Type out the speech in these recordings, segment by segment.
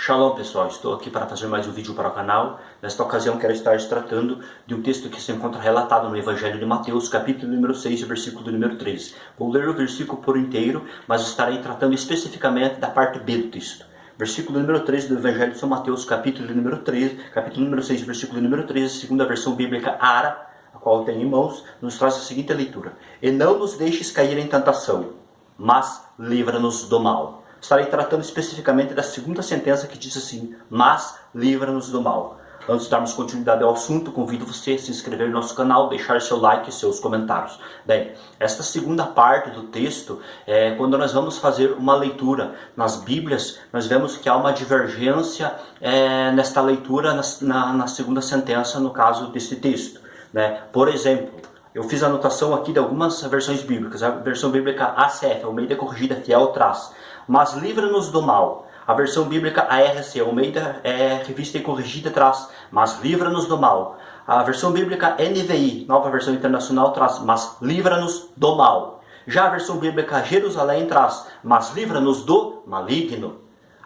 Shalom pessoal, estou aqui para fazer mais um vídeo para o canal. Nesta ocasião quero estar tratando de um texto que se encontra relatado no Evangelho de Mateus, capítulo número 6, versículo número 13. Vou ler o versículo por inteiro, mas estarei tratando especificamente da parte B do texto. Versículo número 13 do Evangelho de São Mateus, capítulo número 6, versículo número 13, segundo a versão bíblica ARA, a qual eu tenho em mãos, nos traz a seguinte leitura: E não nos deixes cair em tentação, mas livra-nos do mal. Estarei tratando especificamente da segunda sentença que diz assim: mas livra-nos do mal. Antes de darmos continuidade ao assunto, convido você a se inscrever no nosso canal, deixar seu like e seus comentários. Bem, esta segunda parte do texto, quando nós vamos fazer uma leitura nas Bíblias, nós vemos que há uma divergência nesta leitura na segunda sentença, no caso desse texto. Por exemplo, eu fiz a anotação aqui de algumas versões bíblicas. A versão bíblica ACF, Almeida Corrigida Fiel, traz: mas livra-nos do mal. A versão bíblica ARC, Almeida Revista e Corrigida, traz: mas livra-nos do mal. A versão bíblica NVI, Nova Versão Internacional, traz: mas livra-nos do mal. Já a versão bíblica Jerusalém traz: mas livra-nos do maligno.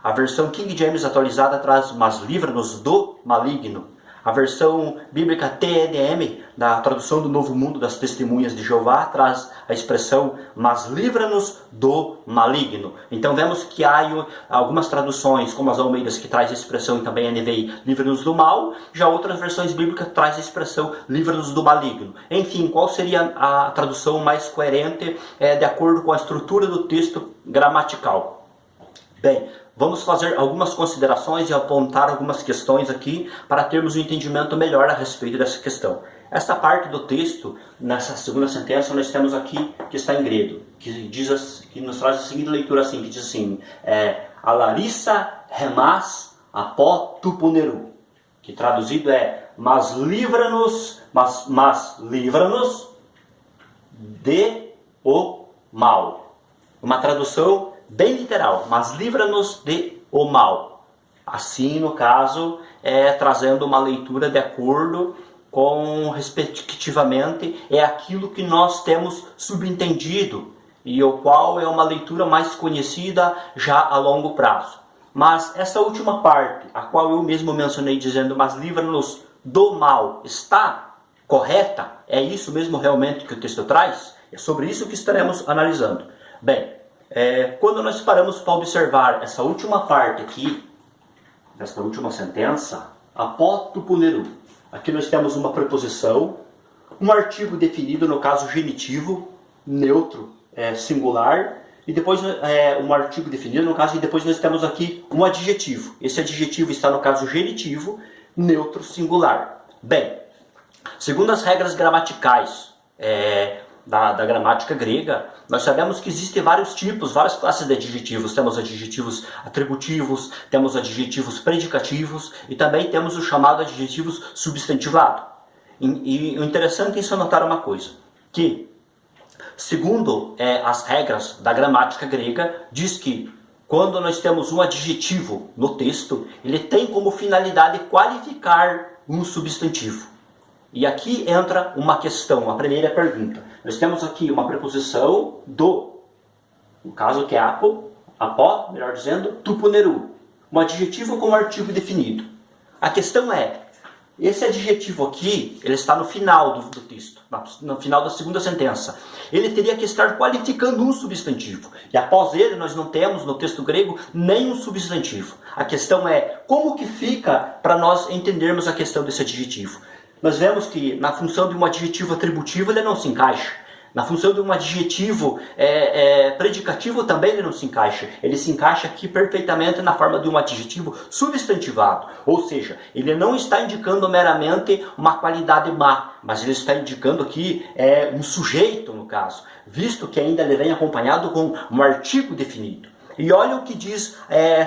A versão King James atualizada traz: mas livra-nos do maligno. A versão bíblica TEDM, da tradução do Novo Mundo das Testemunhas de Jeová, traz a expressão: mas livra-nos do maligno. Então vemos que há algumas traduções, como as Almeidas, que traz a expressão, e também a NVI, livra-nos do mal. Já outras versões bíblicas traz a expressão livra-nos do maligno. Enfim, qual seria a tradução mais coerente de acordo com a estrutura do texto gramatical? Bem, vamos fazer algumas considerações e apontar algumas questões aqui para termos um entendimento melhor a respeito dessa questão. Esta parte do texto, nessa segunda sentença, nós temos aqui, que está em grego, que nos traz a seguinte leitura assim, que diz assim: a Larissa remas apó tuponeru, que traduzido é: mas livra-nos, mas livra-nos de o mal. Uma tradução bem literal: mas livra-nos de o mal. Assim, no caso, trazendo uma leitura de acordo com, respectivamente, aquilo que nós temos subentendido, e o qual é uma leitura mais conhecida já a longo prazo. Mas essa última parte, a qual eu mesmo mencionei dizendo: mas livra-nos do mal, está correta? É isso mesmo realmente que o texto traz? É sobre isso que estaremos analisando. Bem, quando nós paramos para observar essa última parte aqui, desta última sentença, apó tuponeru, aqui nós temos uma preposição, um artigo definido, no caso genitivo, neutro, singular, e depois um artigo definido, no caso, e depois nós temos aqui um adjetivo. Esse adjetivo está no caso genitivo, neutro, singular. Bem, segundo as regras gramaticais da gramática grega, nós sabemos que existem vários tipos, várias classes de adjetivos. Temos adjetivos atributivos, temos adjetivos predicativos e também temos o chamado adjetivos substantivado. E o interessante é isso notar uma coisa, que segundo as regras da gramática grega, diz que quando nós temos um adjetivo no texto, ele tem como finalidade qualificar um substantivo. E aqui entra uma questão, a primeira pergunta. Nós temos aqui uma preposição do, no caso que é apó, melhor dizendo, tuponeru. Um adjetivo com um artigo definido. A questão é: esse adjetivo aqui, ele está no final do texto, no final da segunda sentença. Ele teria que estar qualificando um substantivo. E após ele, nós não temos no texto grego nenhum substantivo. A questão é: como que fica para nós entendermos a questão desse adjetivo? Nós vemos que na função de um adjetivo atributivo ele não se encaixa. Na função de um adjetivo predicativo também ele não se encaixa. Ele se encaixa aqui perfeitamente na forma de um adjetivo substantivado. Ou seja, ele não está indicando meramente uma qualidade má, mas ele está indicando aqui um sujeito, no caso, visto que ainda ele vem acompanhado com um artigo definido. E olha o que diz,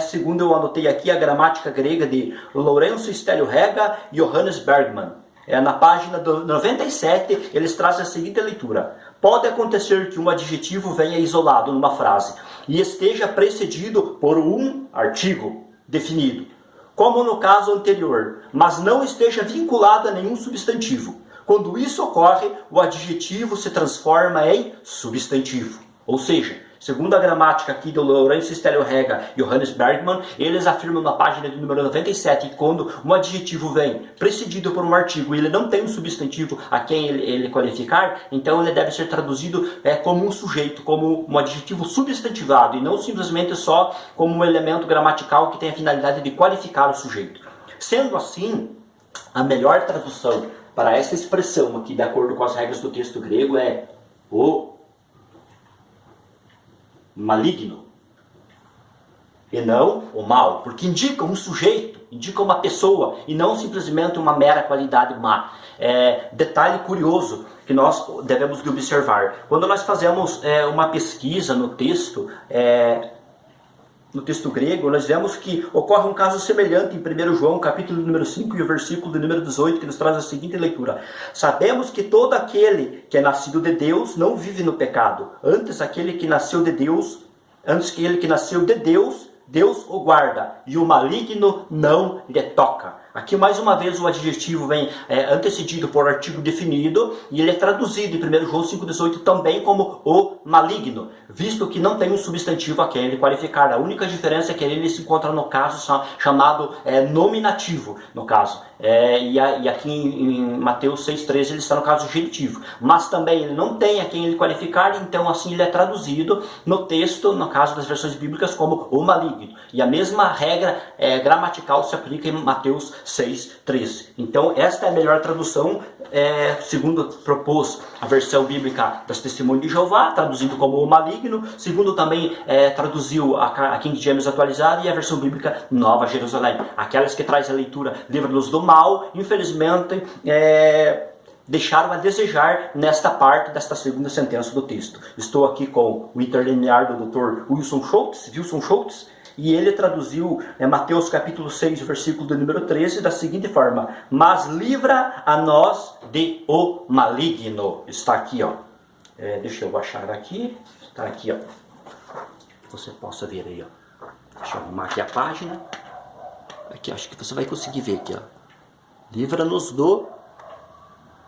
segundo eu anotei aqui, a gramática grega de Lourenço Stélio Rega e Johannes Bergman. Na página 97, eles trazem a seguinte leitura: pode acontecer que um adjetivo venha isolado numa frase e esteja precedido por um artigo definido, como no caso anterior, mas não esteja vinculado a nenhum substantivo. Quando isso ocorre, o adjetivo se transforma em substantivo. Ou seja, Segundo a gramática aqui do Lourenço Stélio Rega e Johannes Bergmann, eles afirmam na página do número 97 que quando um adjetivo vem precedido por um artigo e ele não tem um substantivo a quem ele qualificar, então ele deve ser traduzido como um sujeito, como um adjetivo substantivado e não simplesmente só como um elemento gramatical que tem a finalidade de qualificar o sujeito. Sendo assim, a melhor tradução para essa expressão aqui, de acordo com as regras do texto grego, é o maligno e não o mal, porque indica um sujeito, indica uma pessoa e não simplesmente uma mera qualidade má. Detalhe curioso que nós devemos de observar: quando nós fazemos uma pesquisa no texto grego, nós vemos que ocorre um caso semelhante em 1 João, capítulo número 5 e o versículo do número 18, que nos traz a seguinte leitura: sabemos que todo aquele que é nascido de Deus não vive no pecado, antes aquele que nasceu de Deus, Deus o guarda, e o maligno não lhe toca. Aqui mais uma vez o adjetivo vem antecedido por artigo definido e ele é traduzido em 1 João 5,18 também como o maligno, visto que não tem um substantivo a quem ele qualificar. A única diferença é que ele se encontra no caso chamado nominativo, no caso. E aqui em Mateus 6,13 ele está no caso genitivo. Mas também ele não tem a quem ele qualificar, então assim ele é traduzido no texto, no caso das versões bíblicas, como o maligno. E a mesma regra gramatical se aplica em Mateus 6,13. Então esta é a melhor tradução, segundo propôs a versão bíblica das Testemunhas de Jeová, traduzindo como o maligno. Segundo também traduziu a King James atualizada e a versão bíblica Nova Jerusalém. Aquelas que traz a leitura livra-nos do mal, infelizmente deixaram a desejar nesta parte desta segunda sentença do texto. Estou aqui com o interlinear do Dr. Wilson Schultz, e ele traduziu Mateus capítulo 6, versículo do número 13, da seguinte forma: mas livra a nós de o maligno. Está aqui, ó. Deixa eu baixar aqui. Está aqui, ó. Você possa ver aí, ó. Deixa eu arrumar aqui a página. Aqui, acho que você vai conseguir ver aqui, ó. Livra-nos do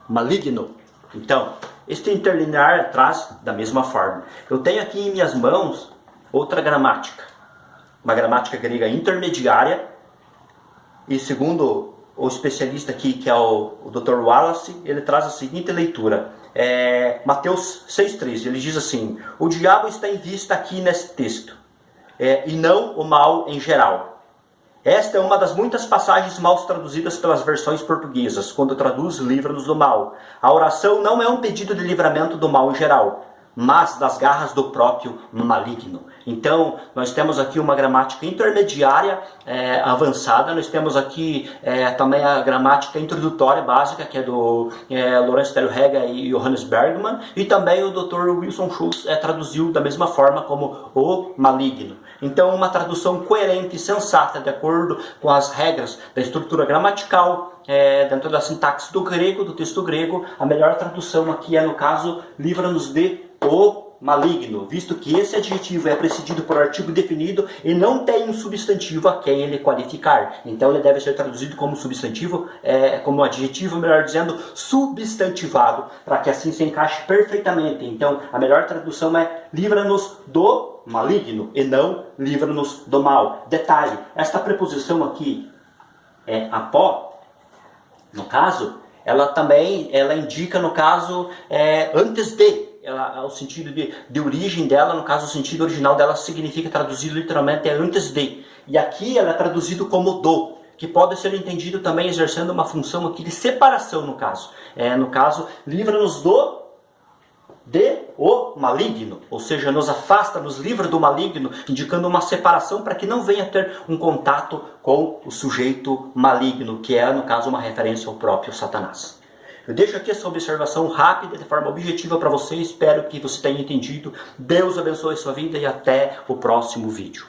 maligno. Então, este interlinear traz da mesma forma. Eu tenho aqui em minhas mãos outra gramática. Uma gramática grega intermediária, e segundo o especialista aqui, que é o Dr. Wallace, ele traz a seguinte leitura, Mateus 6,13, ele diz assim: o diabo está em vista aqui nesse texto, e não o mal em geral. Esta é uma das muitas passagens mal traduzidas pelas versões portuguesas, quando traduz livra-nos do mal. A oração não é um pedido de livramento do mal em geral, mas das garras do próprio maligno. Então, nós temos aqui uma gramática intermediária avançada, nós temos aqui também a gramática introdutória básica, que é do Lourenço Stélio Rega e Johannes Bergmann, e também o Dr. Wilson Schultz traduziu da mesma forma como o maligno. Então, uma tradução coerente e sensata, de acordo com as regras da estrutura gramatical, dentro da sintaxe do grego, do texto grego. A melhor tradução aqui no caso, livra-nos de o maligno, visto que esse adjetivo é precedido por artigo definido e não tem um substantivo a quem ele qualificar. Então ele deve ser traduzido como substantivo, como adjetivo, melhor dizendo, substantivado, para que assim se encaixe perfeitamente. Então a melhor tradução é livra-nos do maligno e não livra-nos do mal. Detalhe, esta preposição aqui, apó, no caso, ela indica, no caso, antes de. O sentido de origem dela, no caso o sentido original dela significa, traduzido literalmente, antes de. E aqui ela é traduzido como do, que pode ser entendido também exercendo uma função aqui de separação, no caso. No caso, livra-nos de o maligno, ou seja, nos afasta, nos livra do maligno, indicando uma separação para que não venha ter um contato com o sujeito maligno, que é, no caso, uma referência ao próprio Satanás. Eu deixo aqui essa observação rápida, de forma objetiva para você. Espero que você tenha entendido. Deus abençoe a sua vida e até o próximo vídeo.